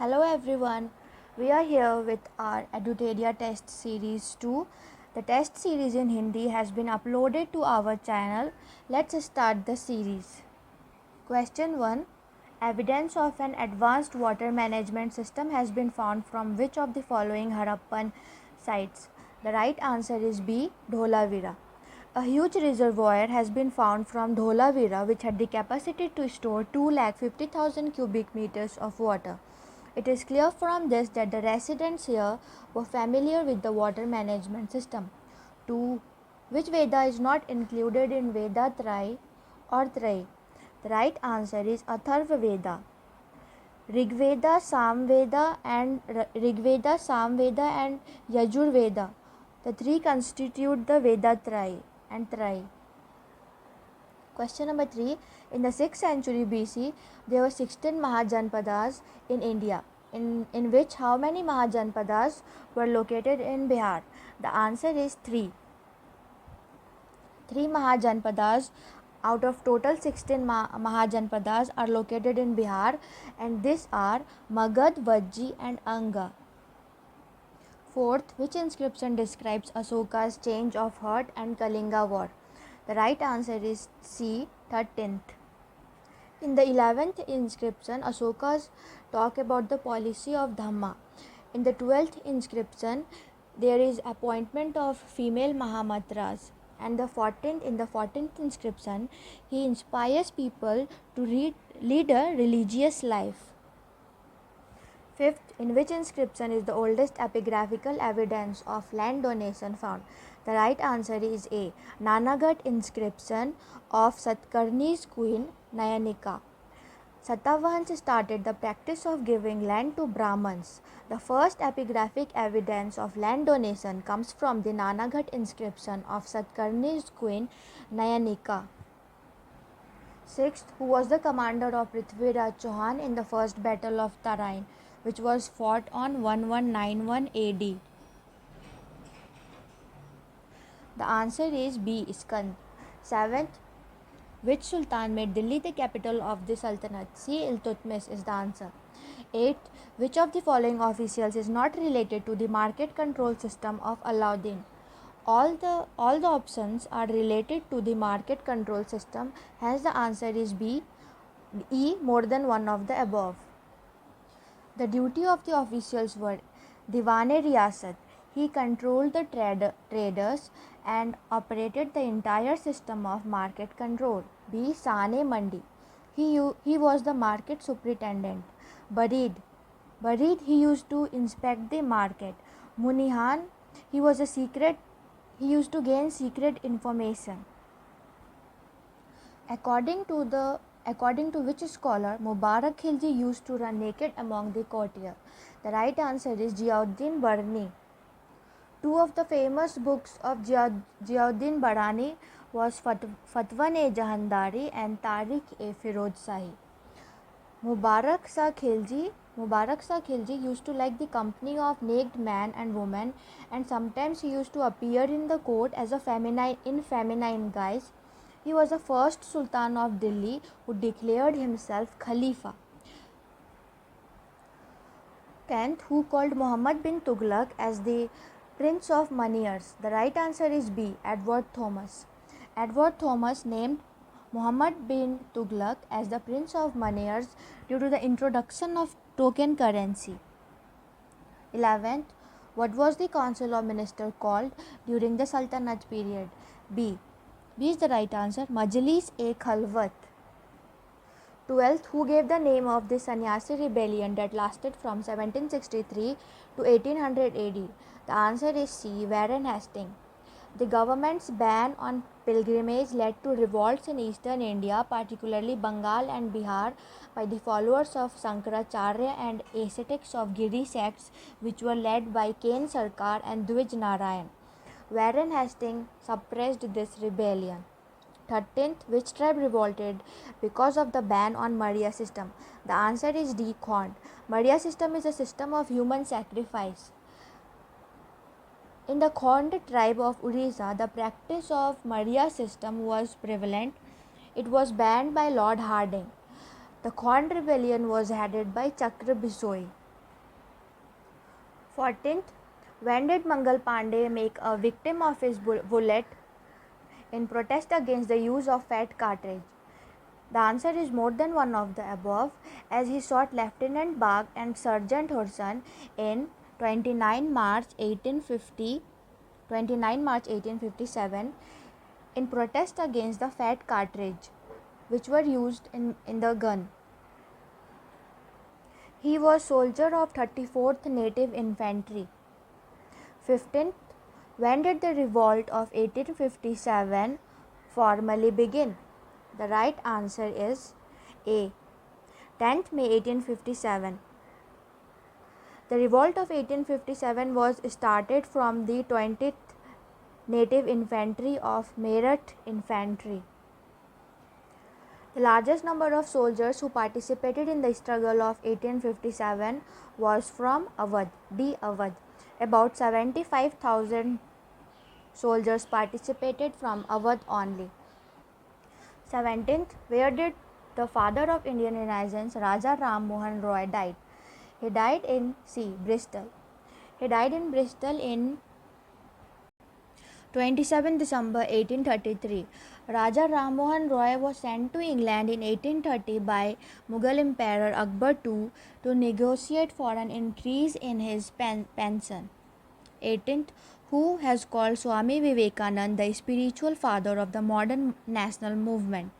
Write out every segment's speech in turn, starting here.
Hello everyone, we are here with our Eduteria test series 2. The test series in Hindi has been uploaded to our channel. Let's start the series. Question 1. Evidence of an advanced water management system has been found from which of the following Harappan sites? The right answer is B. Dholavira. A huge reservoir has been found from Dholavira which had the capacity to store 250,000 cubic meters of water. It is clear from this that the residents here were familiar with the water management system. 2. Which Veda is not included in Veda Trai or Trai? The right answer is Atharva Veda. Rigveda, Samveda and Yajur Veda. The three constitute the Veda Trai and Trai. Question number 3. In the 6th century BC, there were 16 Mahajanpadas in India. In which how many Mahajanpadas were located in Bihar? The answer is 3. 3 Mahajanpadas out of total 16 Mahajanpadas are located in Bihar, and these are Magad, Vajji and Anga. Fourth, which inscription describes Asoka's change of heart and Kalinga war? The right answer is C. 13th. In the 11th inscription, Asoka's talk about the policy of Dhamma. In the 12th inscription, there is appointment of female Mahamatras. And in the 14th inscription, he inspires people to lead a religious life. Fifth, in which inscription is the oldest epigraphical evidence of land donation found? The right answer is A. Nanagarh inscription of Satkarni's queen Nayanika. Satavahans started the practice of giving land to Brahmins. The first epigraphic evidence of land donation comes from the Nanagarh inscription of Satkarni's queen Nayanika. Sixth, who was the commander of Prithviraj Chauhan in the first battle of Tarain, which was fought on 1191 AD? The answer is B. Iskand. Seventh, which Sultan made Delhi the capital of the Sultanate? C. Iltutmish is the answer. 8. Which of the following officials is not related to the market control system of Alauddin? All the options are related to the market control system, hence the answer is B. E. More than one of the above. The duty of the officials were Diwane Riyasat. He controlled the traders and operated the entire system of market control. B. Sane Mandi. He was the market superintendent. Barid, he used to inspect the market. Munihan, he used to gain secret information. According to which scholar Mubarak Khilji used to run naked among the courtier? The right answer is Ziauddin Barani. Two of the famous books of Ziauddin Barani was Fatwan-e-Jahandari and Tariq-e-Firoz Shahi. Mubarak Shah Khilji used to like the company of naked man and woman, and sometimes he used to appear in the court as a feminine guise. He was the first Sultan of Delhi who declared himself Khalifa. 10th, who called Muhammad bin Tughlaq as the Prince of Maniars? The right answer is B. Edward Thomas. Edward Thomas named Muhammad bin Tughlaq as the Prince of Maniars due to the introduction of token currency. 11th, what was the Council of Ministers called during the Sultanate period? B is the right answer. Majlis-e-Khalwat. 12th, who gave the name of the Sannyasi rebellion that lasted from 1763 to 1800 AD? The answer is C. Warren Hastings. The government's ban on pilgrimage led to revolts in eastern India, particularly Bengal and Bihar, by the followers of Shankaracharya and ascetics of Giri sects, which were led by Ken Sarkar and Dwij Narayan. Warren Hastings suppressed this rebellion. 13th, which tribe revolted because of the ban on Maurya system? The answer is D. Khond. Maurya system is a system of human sacrifice. In the Khond tribe of Orissa, the practice of Maurya system was prevalent. It was banned by Lord Hardinge. The Khond rebellion was headed by Chakra Bisoi. 14th, when did Mangal Pandey make a victim of his bullet in protest against the use of fat cartridge? The answer is more than one of the above, as he shot Lieutenant Bagh and Sergeant Hurson in 29 March 1857 in protest against the fat cartridge which were used in the gun. He was soldier of 34th Native Infantry. 15th, when did the revolt of 1857 formally begin? The right answer is A. 10th May 1857. The revolt of 1857 was started from the 20th Native Infantry of Meerut Infantry. The largest number of soldiers who participated in the struggle of 1857 was from Awadh, D. Awadh. About 75,000 soldiers participated from Awadh only. 17th, where did the father of Indian Renaissance, Raja Ram Mohan Roy, died? He died in C. Bristol. He died in Bristol in 27 December 1833. Raja Ram Mohan Roy was sent to England in 1830 by Mughal Emperor Akbar II to negotiate for an increase in his pension. 18th, who has called Swami Vivekananda the spiritual father of the modern national movement?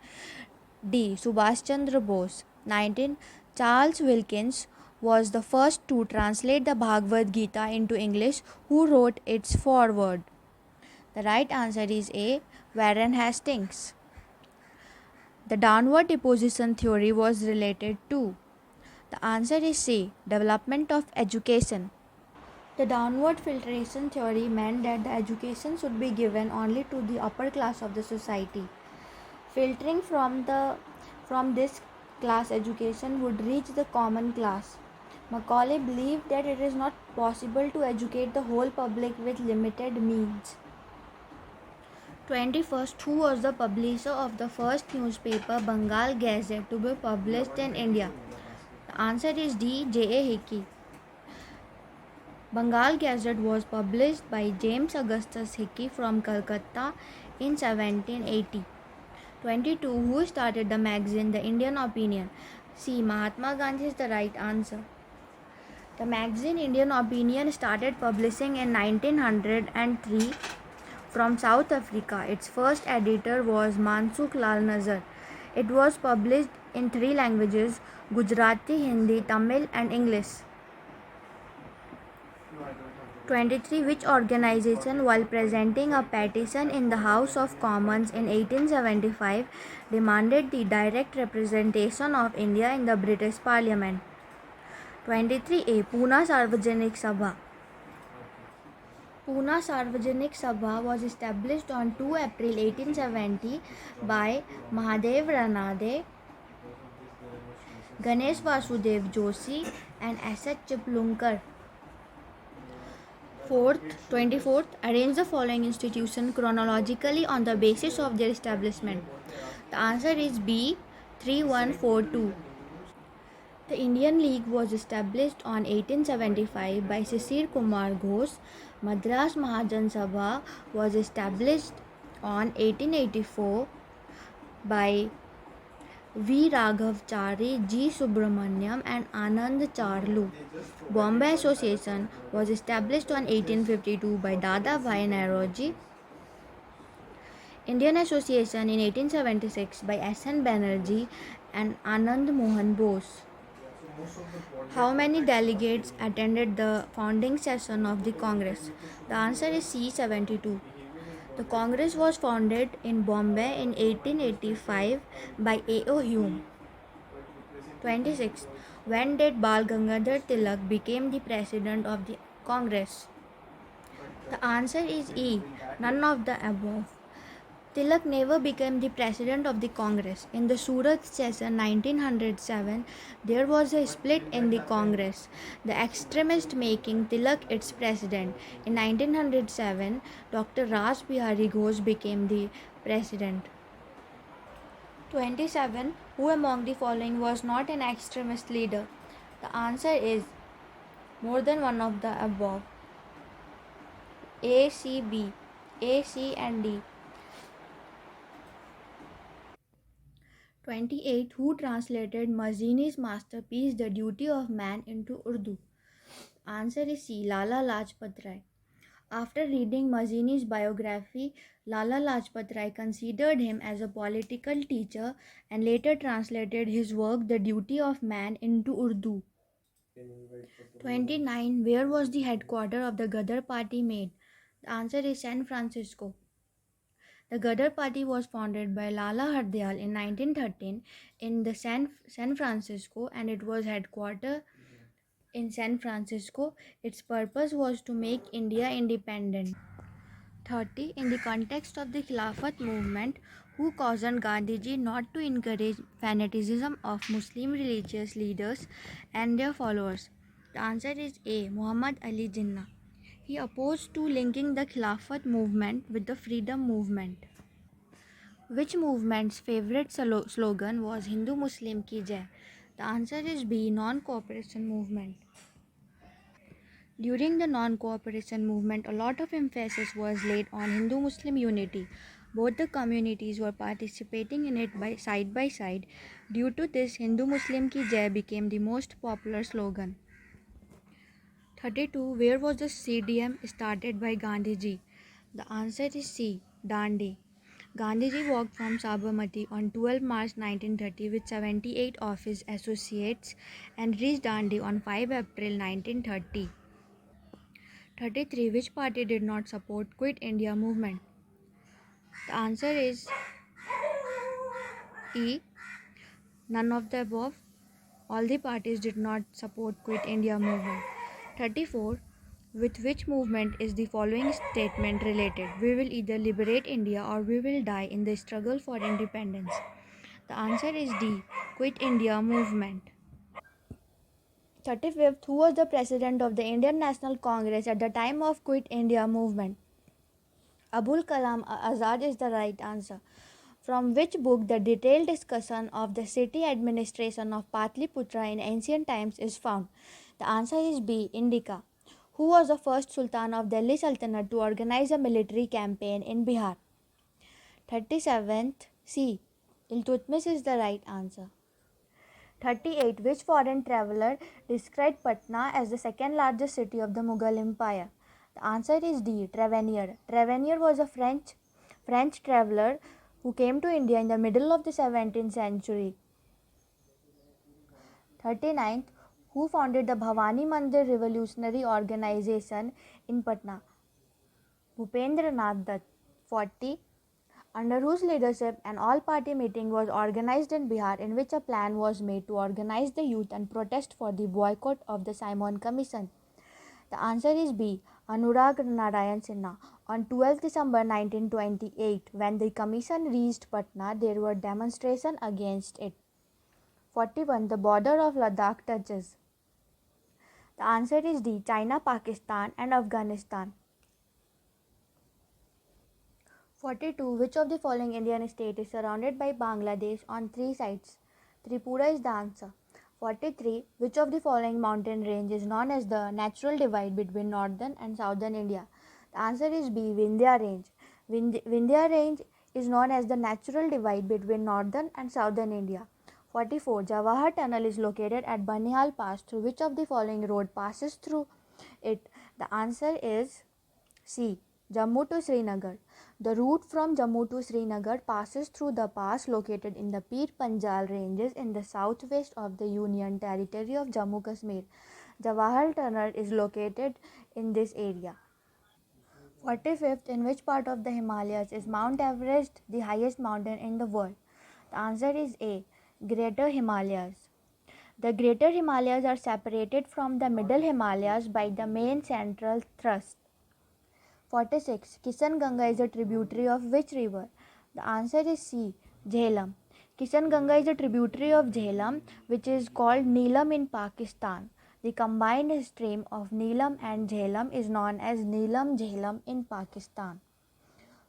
D. Subhash Chandra Bose. 19. Charles Wilkins was the first to translate the Bhagavad Gita into English. Who wrote its foreword? The right answer is A. Warren Hastings. The downward deposition theory was related to. The answer is C. Development of education. The downward filtration theory meant that the education should be given only to the upper class of the society. Filtering from this class education would reach the common class. Macaulay believed that it is not possible to educate the whole public with limited means. 21st, who was the publisher of the first newspaper Bengal Gazette to be published in India? The answer is D. J.A. Hickey. Bengal Gazette was published by James Augustus Hickey from Calcutta in 1780. 22. Who started the magazine The Indian Opinion? C. Mahatma Gandhi is the right answer. The magazine Indian Opinion started publishing in 1903 from South Africa. Its first editor was Mansukh Lal Nazar. It was published in 3 languages: Gujarati, Hindi, Tamil and English. 23. Which organization, while presenting a petition in the House of Commons in 1875, demanded the direct representation of India in the British Parliament? 23A. Pune Sarvajanik Sabha. Pune Sarvajanik Sabha was established on 2 April 1870 by Mahadev Ranade, Ganesh Vasudev Joshi and S.H. Chiplunkar. 24th, arrange the following institutions chronologically on the basis of their establishment. The answer is B. 3142. The Indian League was established on 1875 by Sisir Kumar Ghosh. Madras Mahajan Sabha was established on 1884 by V. Raghavchari, G. Subramaniam and Anand Charlu. Bombay Association was established on 1852 by Dada Bhai Nauroji. Indian Association in 1876 by S.N. Banerjee and Anand Mohan Bose. How many delegates attended the founding session of the Congress? The answer is C. 72. The Congress was founded in Bombay in 1885 by A.O. Hume. 26. When did Bal Gangadhar Tilak became the president of the Congress? The answer is E. None of the above. Tilak never became the president of the Congress. In the Surat session 1907, there was a split in the Congress, the extremists making Tilak its president. In 1907, Dr. Ras Bihari Ghosh became the president. 27. Who among the following was not an extremist leader? The answer is More than one of the above. A, C, B. A, C and D. 28. Who translated Mazzini's masterpiece The Duty of Man into Urdu? Answer is C. Lala Lajpat Rai. After reading Mazzini's biography, Lala Lajpat Rai considered him as a political teacher and later translated his work The Duty of Man into Urdu. 29. Where was the headquarters of the Ghadar party made? The answer is San Francisco. The Ghadar party was founded by Lala Hardyal in 1913 in the San Francisco, and it was headquartered in San Francisco. Its purpose was to make India independent. 30. In the context of the Khilafat movement, who cautioned Gandhiji not to encourage fanaticism of Muslim religious leaders and their followers? The answer is A. Muhammad Ali Jinnah. He opposed to linking the Khilafat movement with the freedom movement. Which movement's favorite slogan was Hindu Muslim Ki Jai? The answer is B. Non-cooperation movement. During the non-cooperation movement, a lot of emphasis was laid on Hindu-Muslim unity. Both the communities were participating in it side by side. Due to this, Hindu-Muslim Ki Jai became the most popular slogan. 32. Where was the CDM started by Gandhiji? The answer is C. Dandi. Gandhiji walked from Sabarmati on 12 March 1930 with 78 of his associates and reached Dandi on 5 April 1930. 33. Which party did not support Quit India movement? The answer is E. None of the above. All the parties did not support Quit India movement. 34. With which movement is the following statement related? We will either liberate India or we will die in the struggle for independence. The answer is D. Quit India movement. 35th. Who was the president of the Indian National Congress at the time of Quit India movement? Abul Kalam Azad is the right answer. From which book the detailed discussion of the city administration of Patliputra in ancient times is found? The answer is B. Indica. Who was the first Sultan of Delhi Sultanate to organize a military campaign in Bihar? 37th. C. Iltutmish is the right answer. 38. Which foreign traveller described Patna as the second largest city of the Mughal Empire? The answer is D. Tavernier. Tavernier was a French traveller who came to India in the middle of the 17th century. 39th. Who founded the Bhavani Mandir Revolutionary Organization in Patna? Bhupendra Nath Dutt. 40. Under whose leadership an all-party meeting was organized in Bihar in which a plan was made to organize the youth and protest for the boycott of the Simon Commission? The answer is B. Anurag Narayan Sinha. On 12 December 1928, when the commission reached Patna, there were demonstrations against it. 41. The border of Ladakh touches. The answer is D. China, Pakistan and Afghanistan. 42. Which of the following Indian state is surrounded by Bangladesh on three sides? Tripura is the answer. 43. Which of the following mountain range is known as the natural divide between northern and southern India? The answer is B. Vindhya range. Vindhya range is known as the natural divide between northern and southern India. 44. Jawahar Tunnel is located at Banihal Pass. Through which of the following road passes through it? The answer is C. Jammu to Srinagar. The route from Jammu to Srinagar passes through the pass located in the Pir Panjal ranges in the southwest of the Union Territory of Jammu Kashmir. Jawahar Tunnel is located in this area. 45th. In which part of the Himalayas is Mount Everest the highest mountain in the world? The answer is A. Greater Himalayas. The Greater Himalayas are separated from the Middle Himalayas by the main central thrust. 46. Kishan-Ganga is a tributary of which river? The answer is C. Jhelum. Kishan-Ganga is a tributary of Jhelum, which is called Neelam in Pakistan. The combined stream of Neelam and Jhelum is known as Neelam-Jhelum in Pakistan.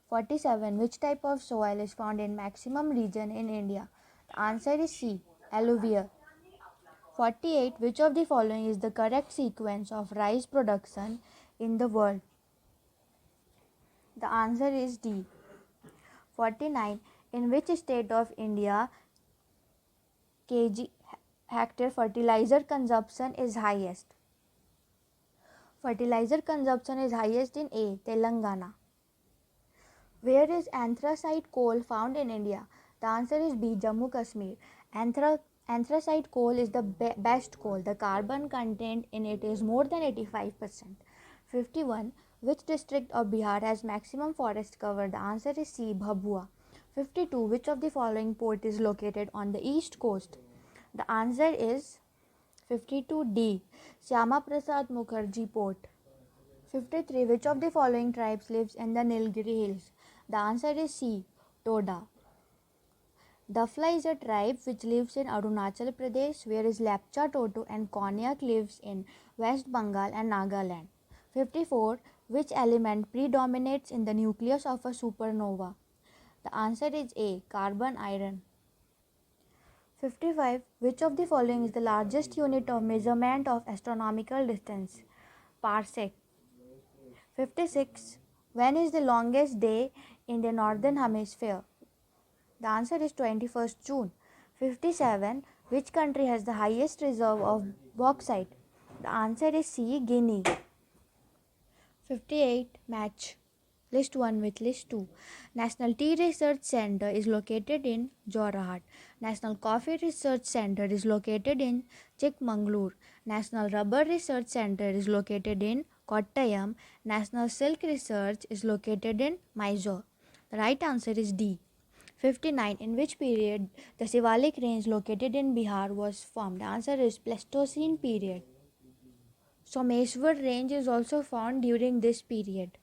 47. Which type of soil is found in maximum region in India? The answer is C. Alluvial. 48. Which of the following is the correct sequence of rice production in the world? The answer is D. 49. In which state of India kg hectare fertilizer consumption is highest? Fertilizer consumption is highest in A. Telangana. Where is anthracite coal found in India? The answer is B. Jammu Kashmir. Anthracite coal is the best coal. The carbon content in it is more than 85%. 51. Which district of Bihar has maximum forest cover? The answer is C. Bhabua. 52. Which of the following port is located on the east coast? The answer is 52D. Syama Prasad Mukherjee Port. 53. Which of the following tribes lives in the Nilgiri Hills? The answer is C. Toda. Dafla is a tribe which lives in Arunachal Pradesh, whereas Lepcha Toto and Konyak lives in West Bengal and Nagaland. 54. Which element predominates in the nucleus of a supernova? The answer is A. Carbon iron. 55. Which of the following is the largest unit of measurement of astronomical distance? Parsec. 56. When is the longest day in the northern hemisphere? The answer is 21st June. 57. Which country has the highest reserve of bauxite? The answer is C. Guinea. 58. Match list 1 with list 2. National Tea Research Center is located in Jorhat. National Coffee Research Center is located in Chikmagalur. National Rubber Research Center is located in Kottayam. National Silk Research is located in Mysore. The right answer is D. 59. In which period the Sivalik range located in Bihar was formed? The answer is Pleistocene period. Someshwar range is also found during this period.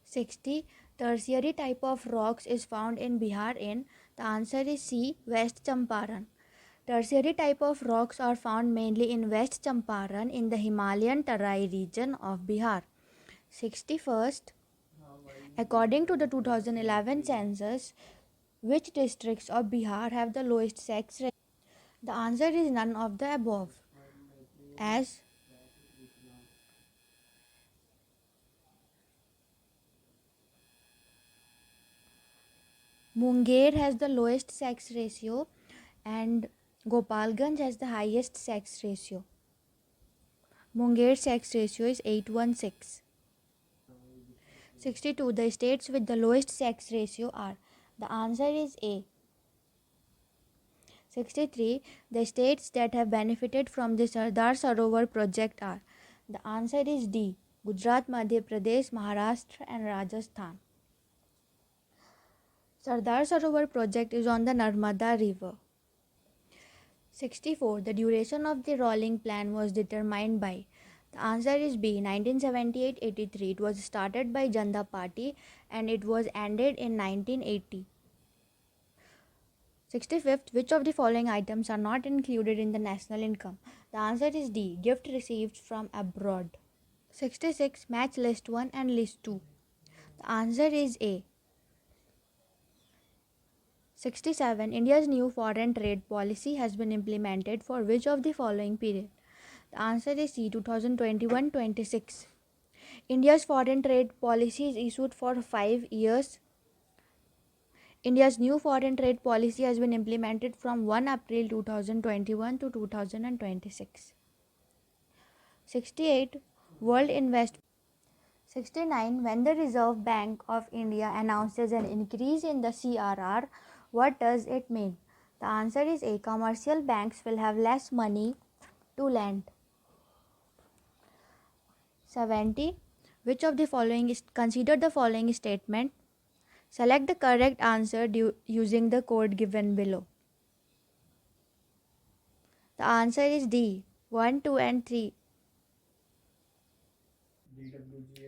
60. Tertiary type of rocks is found in Bihar in? The answer is C. West Champaran. Tertiary type of rocks are found mainly in West Champaran in the Himalayan Tarai region of Bihar. 61st. According to the 2011 census, which districts of Bihar have the lowest sex ratio? The answer is none of the above, as Munger has the lowest sex ratio and Gopalganj has the highest sex ratio. Munger's sex ratio is 816. 62. The states with the lowest sex ratio are? The answer is A. 63. The states that have benefited from the Sardar Sarovar project are? The answer is D. Gujarat, Madhya Pradesh, Maharashtra and Rajasthan. Sardar Sarovar project is on the Narmada river. 64. The duration of the rolling plan was determined by? The answer is B. 1978-83. It was started by Janda Party and it was ended in 1980. 65th. Which of the following items are not included in the national income? The answer is D. Gift received from abroad. 66. Match list 1 and list 2. The answer is A. 67. India's new foreign trade policy has been implemented for which of the following period? The answer is C. 2021-26. India's foreign trade policy is issued for 5 years. India's new foreign trade policy has been implemented from 1 April 2021 to 2026. 68. World Invest 69. When the Reserve Bank of India announces an increase in the CRR, what does it mean? The answer is A. Commercial banks will have less money to lend. 70. Which of the following is consider the following statement? Select the correct answer using the code given below. The answer is D. 1, 2 and 3.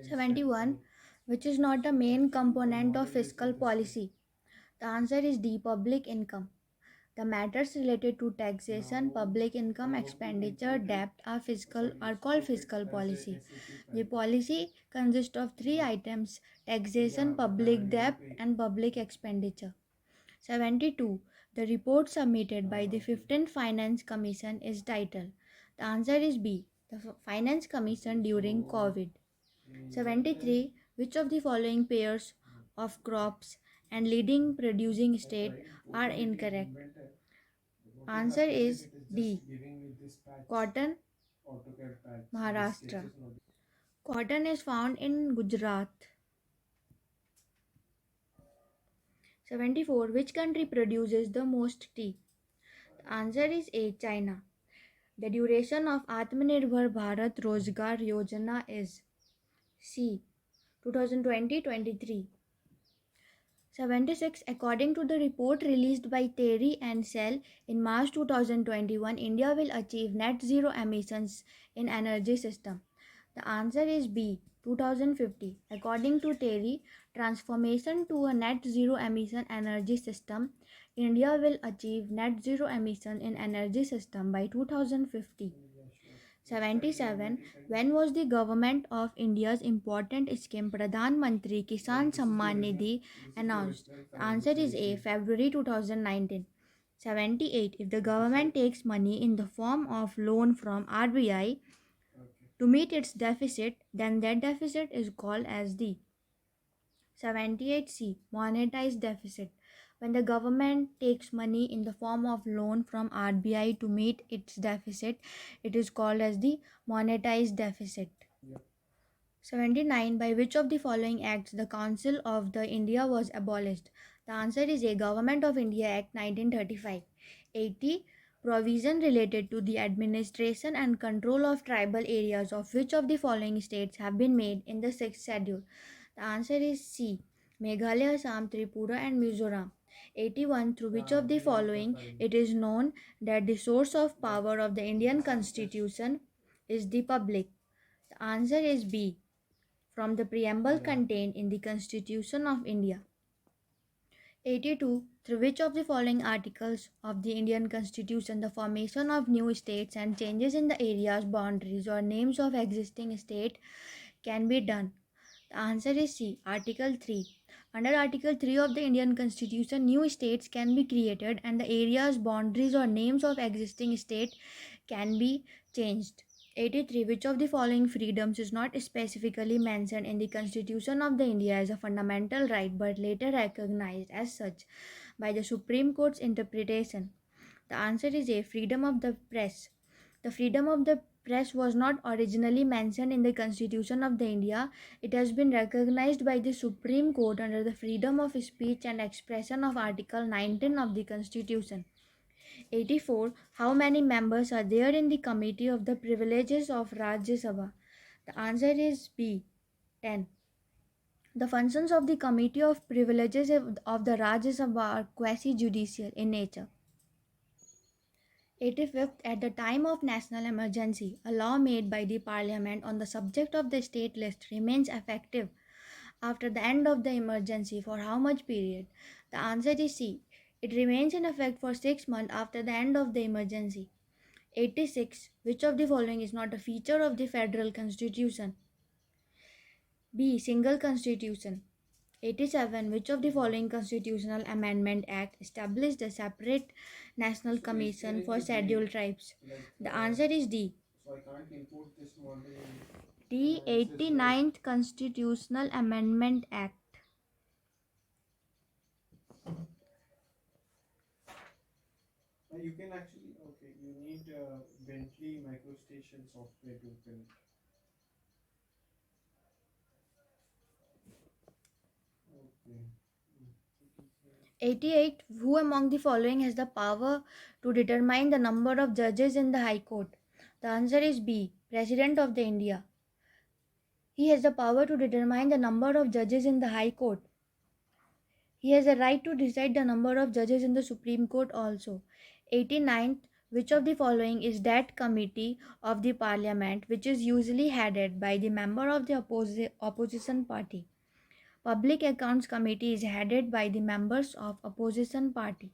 71. Which is not a main component of fiscal policy? The answer is D. Public income. The matters related to taxation, public income, expenditure, debt are called fiscal policy. The policy consists of 3 items: taxation, public debt, and public expenditure. 72. The report submitted by the 15th Finance Commission is titled. The answer is B. The Finance Commission during COVID. 73. Which of the following pairs of crops and leading producing state are incorrect? Answer is D. Cotton, Maharashtra. Cotton is found in Gujarat. 74. Which country produces the most tea? The answer is A. China. The duration of Atmanirbhar Bharat Rozgar Yojana is C. 2020-23. 76. According to the report released by TERI and SEL in March 2021, India will achieve net zero emissions in energy system. The answer is B. 2050. According to TERI, transformation to a net zero emission energy system, India will achieve net zero emission in energy system by 2050. 77. When was the government of India's important scheme Pradhan Mantri Kisan Samman Nidhi announced? The answer is A. February 2019. 78. If the government takes money in the form of loan from RBI to meet its deficit, then that deficit is called as the 78C. Monetized deficit. When the government takes money in the form of loan from RBI to meet its deficit, it is called as the monetized deficit. 79. By which of the following acts the Council of the India was abolished? The answer is A. Government of India Act 1935. 80. Provision related to the administration and control of tribal areas of which of the following states have been made in the 6th schedule? The answer is C. Meghalaya, Assam, Tripura and Mizoram. 81. Through which of the following it is known that the source of power of the Indian Constitution is the public? The answer is B. From the preamble contained in the Constitution of India. 82. Through which of the following articles of the Indian Constitution the formation of new states and changes in the areas, boundaries or names of existing state can be done? The answer is C. Article 3. Under Article 3 of the Indian Constitution, new states can be created and the areas, boundaries or names of existing state can be changed. 83. Which of the following freedoms is not specifically mentioned in the Constitution of the India as a fundamental right but later recognized as such by the Supreme Court's interpretation? The answer is A. Freedom of the press. The freedom of the press was not originally mentioned in the Constitution of the India. It has been recognized by the Supreme Court under the freedom of speech and expression of Article 19 of the Constitution. 84. How many members are there in the Committee of the Privileges of Rajya Sabha? The answer is B. 10. The functions of the Committee of Privileges of the Rajya Sabha are quasi-judicial in nature. 85th. At the time of national emergency, a law made by the Parliament on the subject of the state list remains effective after the end of the emergency for how much period? The answer is C. It remains in effect for 6 months after the end of the emergency. 86. Which of the following is not a feature of the Federal Constitution? B. Single Constitution. 87. Which of the following Constitutional Amendment Act established a separate National Commission for Scheduled Tribes? The answer is D. The 89th Constitutional Amendment Act. You can actually, okay, you need Bentley MicroStation software to open it. Okay. 88. Who among the following has the power to determine the number of judges in the High Court? The answer is B. President of the India. He has the power to determine the number of judges in the High Court. He has a right to decide the number of judges in the Supreme Court also. 89th. Which of the following is that committee of the Parliament which is usually headed by the member of the opposition party? Public Accounts Committee is headed by the members of opposition party.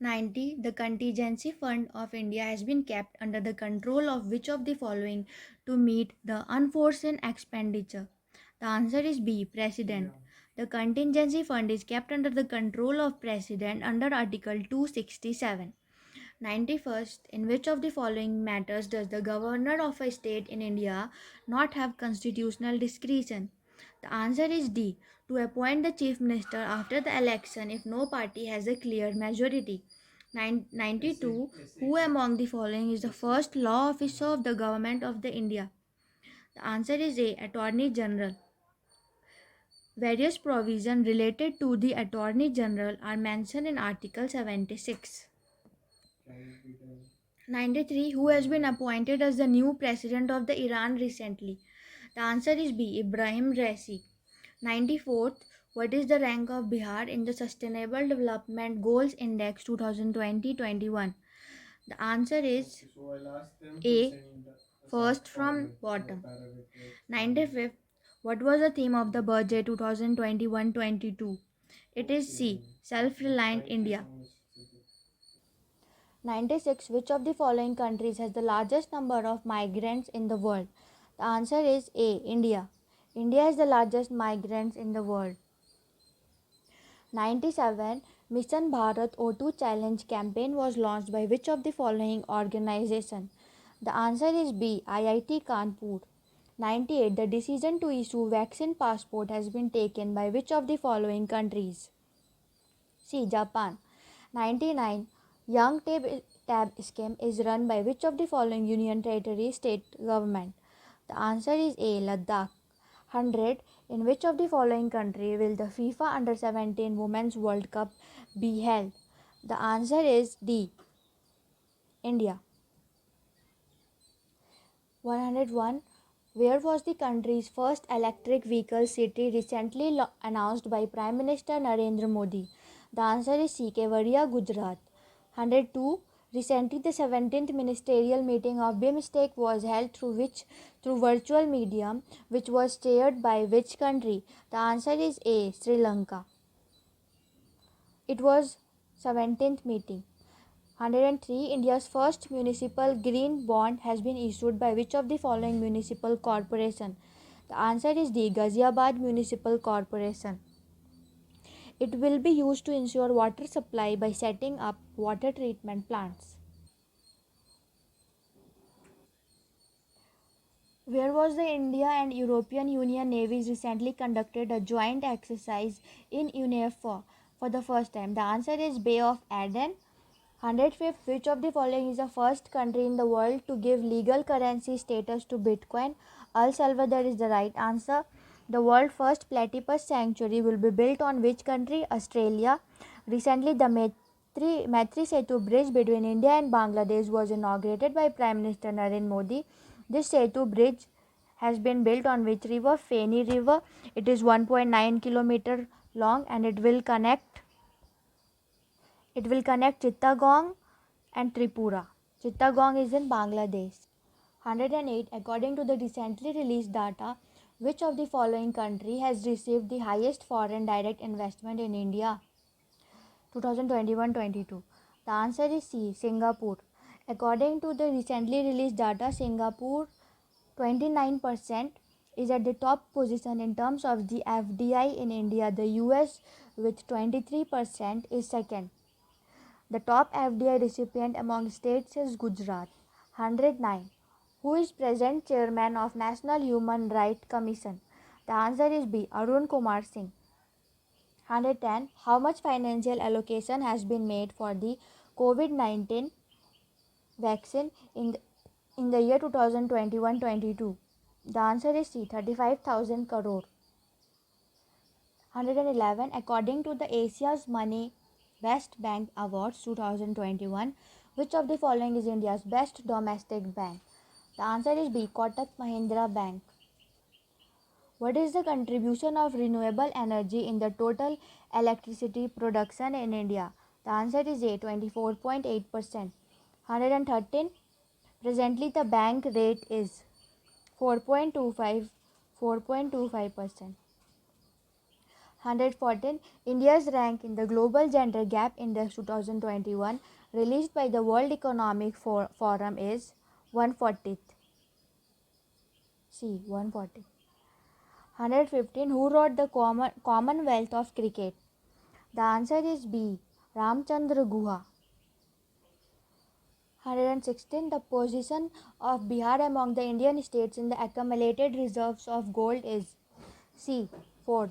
90. The Contingency Fund of India has been kept under the control of which of the following to meet the unforeseen expenditure? The answer is B. President. The contingency fund is kept under the control of President under Article 267. 91st. In which of the following matters does the governor of a state in India not have constitutional discretion? The answer is D. To appoint the chief minister after the election if no party has a clear majority. 92. Who among the following is the first law officer of the government of the India? The answer is A. Attorney General. Various provisions related to the Attorney General are mentioned in Article 76. 93. Who has been appointed as the new president of the Iran recently? The answer is B. Ibrahim Raisi. 94th. What is the rank of Bihar in the Sustainable Development Goals Index 2020-21? The answer is A. First from bottom. 95th. What was the theme of the budget 2021-22? It is C. Self-Reliant India. 96. Which of the following countries has the largest number of migrants in the world? The answer is A. India. India is the largest migrants in the world. 97. Mission Bharat O2 Challenge campaign was launched by which of the following organization? The answer is B. IIT Kanpur. 98. The decision to issue vaccine passport has been taken by which of the following countries? C. Japan. 99. Young Tab scheme is run by which of the following union territory state government? The answer is A. Ladakh. 100. In which of the following country will the FIFA Under 17 Women's World Cup be held? The answer is D. India. 101. Where was the country's first electric vehicle city recently announced by Prime Minister Narendra Modi? The answer is C. Kevadia, Gujarat. 102. Recently, the 17th ministerial meeting of BIMSTEC was held through virtual medium, which was chaired by which country? The answer is A. Sri Lanka. It was 17th meeting. 103. India's first municipal green bond has been issued by which of the following municipal corporation? The answer is D. Ghaziabad Municipal Corporation. It will be used to ensure water supply by setting up water treatment plants. Where was the India and European Union navies recently conducted a joint exercise in UNEFOR for the first time? The answer is Bay of Aden. 105th. Which of the following is the first country in the world to give legal currency status to Bitcoin? El Salvador is the right answer. The world's first platypus sanctuary will be built on which country? Australia. Recently, the Maitri Setu bridge between India and Bangladesh was inaugurated by Prime Minister Narendra Modi. This Setu bridge has been built on which river? Feni River. It is 1.9 km long and it will connect Chittagong and Tripura. Chittagong is in Bangladesh. 108. According to the recently released data, which of the following country has received the highest foreign direct investment in India? 2021-22. The answer is C. Singapore. According to the recently released data, Singapore 29% is at the top position in terms of the FDI in India. The US with 23% is second. The top FDI recipient among states is Gujarat. 109. Who is present chairman of National Human Rights Commission? The answer is B. Arun Kumar Singh. 110. How much financial allocation has been made for the COVID-19 vaccine in the year 2021-22? The answer is C. 35,000 crore. 111. According to the Asia's Money Best Bank Awards 2021, which of the following is India's best domestic bank? The answer is B. Kotak Mahindra Bank. What is the contribution of renewable energy in the total electricity production in India? The answer is A. 24.8%. 113. Presently, the bank rate is 4.25%. 114. India's rank in the Global Gender Gap Index 2021 released by the World Economic Forum is 140th. C. 140. 115. Who wrote the Commonwealth of Cricket? The answer is B. Ramchandra Guha. 116. The position of Bihar among the Indian states in the accumulated reserves of gold is C. 4th.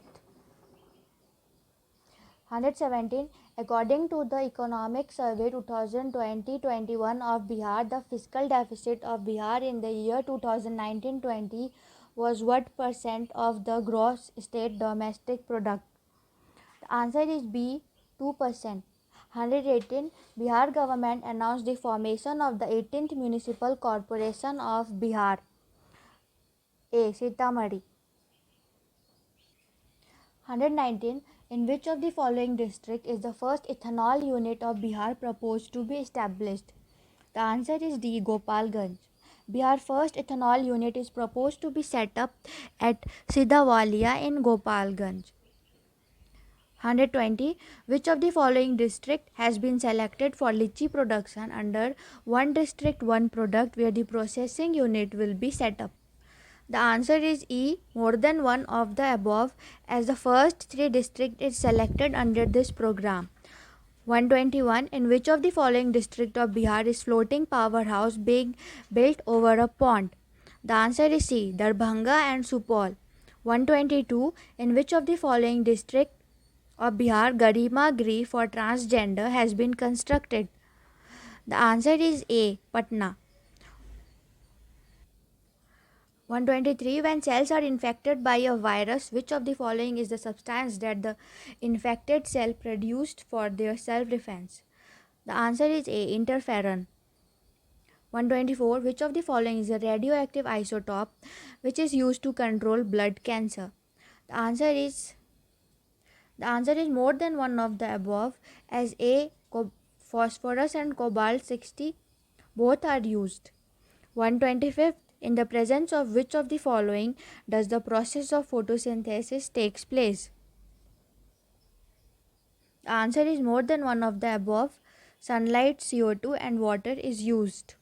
117. According to the Economic Survey 2020-21 of Bihar, the fiscal deficit of Bihar in the year 2019-20 was what percent of the gross state domestic product? The answer is B. 2%. 118. Bihar government announced the formation of the 18th Municipal Corporation of Bihar. A. Sitamarhi. 119. In which of the following district is the first ethanol unit of Bihar proposed to be established? The answer is D. Gopalganj. Bihar first ethanol unit is proposed to be set up at Siddhawalia in Gopalganj. 120. Which of the following district has been selected for lychee production under one district one product where the processing unit will be set up? The answer is E. More than one of the above, as the first three district is selected under this program. 121. In which of the following district of Bihar is floating powerhouse being built over a pond? The answer is C. Darbhanga and Supaul. 122. In which of the following district of Bihar Garima Grih for transgender has been constructed? The answer is A. Patna. 123. When cells are infected by a virus, which of the following is the substance that the infected cell produced for their self-defense? The answer is A. Interferon. 124. Which of the following is a radioactive isotope which is used to control blood cancer? The answer is more than one of the above, as A. Phosphorus and cobalt 60 both are used. 125th. In the presence of which of the following does the process of photosynthesis takes place? The answer is more than one of the above. Sunlight, CO2 and water is used.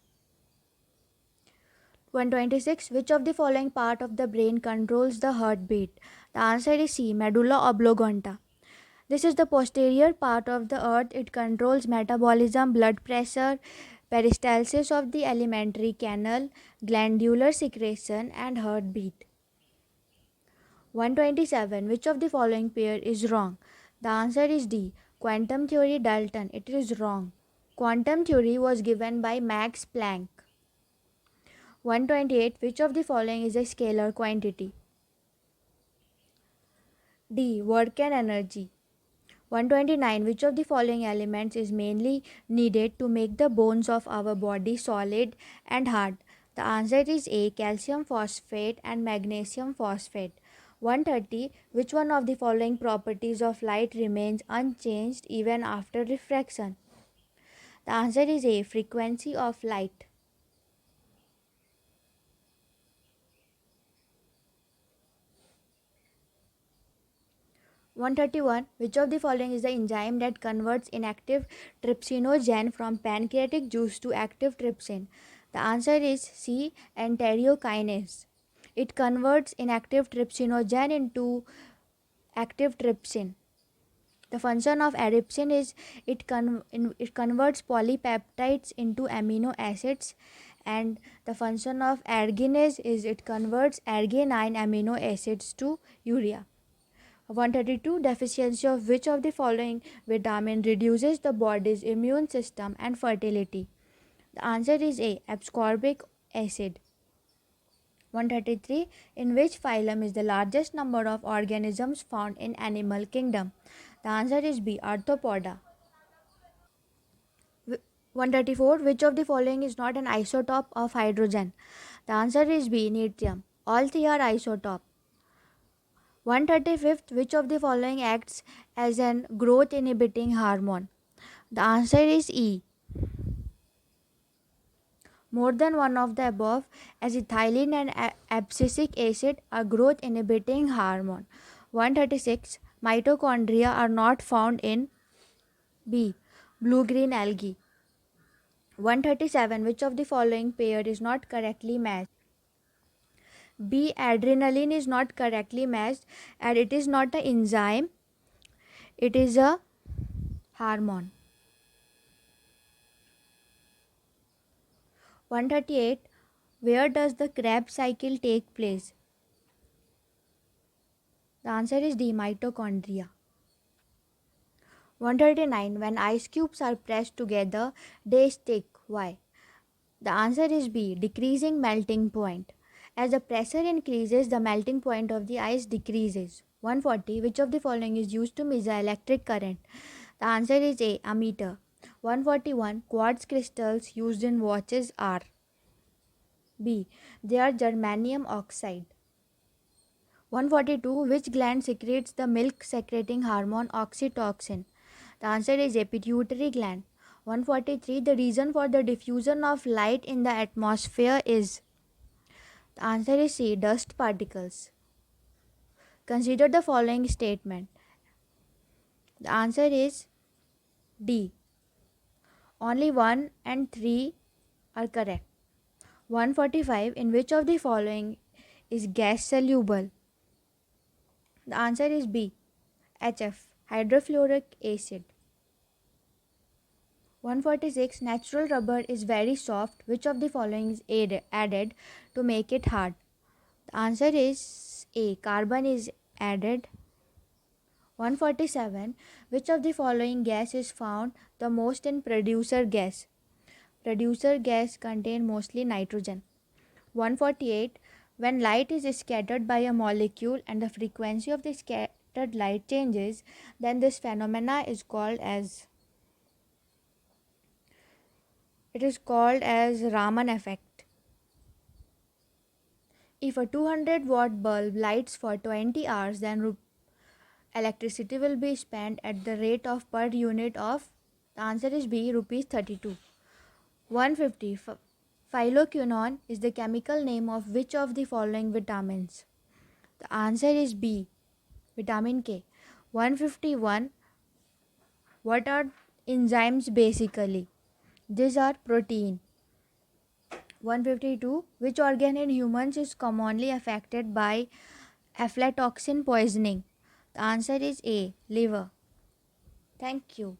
126. Which of the following part of the brain controls the heartbeat? The answer is C. Medulla oblongata. This is the posterior part of the earth. It controls metabolism, blood pressure, peristalsis of the alimentary canal, glandular secretion and heartbeat. 127. Which of the following pair is wrong? The answer is D. Quantum theory Dalton. It is wrong. Quantum theory was given by Max Planck. 128. Which of the following is a scalar quantity? D. Work and energy. 129. Which of the following elements is mainly needed to make the bones of our body solid and hard? The answer is A. Calcium phosphate and magnesium phosphate. 130. Which one of the following properties of light remains unchanged even after refraction? The answer is A. Frequency of light. 131. Which of the following is the enzyme that converts inactive trypsinogen from pancreatic juice to active trypsin? The answer is C. Enterokinase. It converts inactive trypsinogen into active trypsin. The function of adipsin is it converts polypeptides into amino acids, and the function of arginase is it converts arginine amino acids to urea. 132. Deficiency of which of the following vitamin reduces the body's immune system and fertility? The answer is A. Ascorbic acid. 133. In which phylum is the largest number of organisms found in animal kingdom? The answer is B. Arthropoda. 134. Which of the following is not an isotope of hydrogen? The answer is B. Neutrum. All three are isotope. 135th. Which of the following acts as an growth inhibiting hormone? The answer is E. More than one of the above, as ethylene and abscisic acid are growth inhibiting hormone. 136. Mitochondria are not found in B. Blue-green algae. 137. Which of the following pair is not correctly matched? B. Adrenaline is not correctly matched and it is not an enzyme, it is a hormone. 138. Where does the Krebs cycle take place? The answer is D. Mitochondria. 139. When ice cubes are pressed together, they stick. Why? The answer is B. Decreasing melting point. As the pressure increases, the melting point of the ice decreases. 140. Which of the following is used to measure electric current? The answer is A. Ammeter. 141. Quartz crystals used in watches are B. They are germanium oxide. 142. Which gland secretes the milk secreting hormone oxytocin? The answer is A. Pituitary gland. 143. The reason for the diffusion of light in the atmosphere is. The answer is C. Dust particles. Consider the following statement. The answer is D. Only 1 and 3 are correct. 145. In which of the following is gas soluble? The answer is B. HF. Hydrofluoric acid. 146. Natural rubber is very soft. Which of the following is added to make it hard? The answer is A. Carbon is added. 147. Which of the following gas is found the most in producer gas? Producer gas contain mostly nitrogen. 148. When light is scattered by a molecule and the frequency of the scattered light changes, then this phenomena is called as Raman effect. If a 200-watt bulb lights for 20 hours, then electricity will be spent at the rate of per unit of. The answer is B. Rupees 32. 150. Phyloquinone is the chemical name of which of the following vitamins? The answer is B. Vitamin K. 151. What are enzymes basically? These are protein. 152. Which organ in humans is commonly affected by aflatoxin poisoning? The answer is A. Liver. Thank you.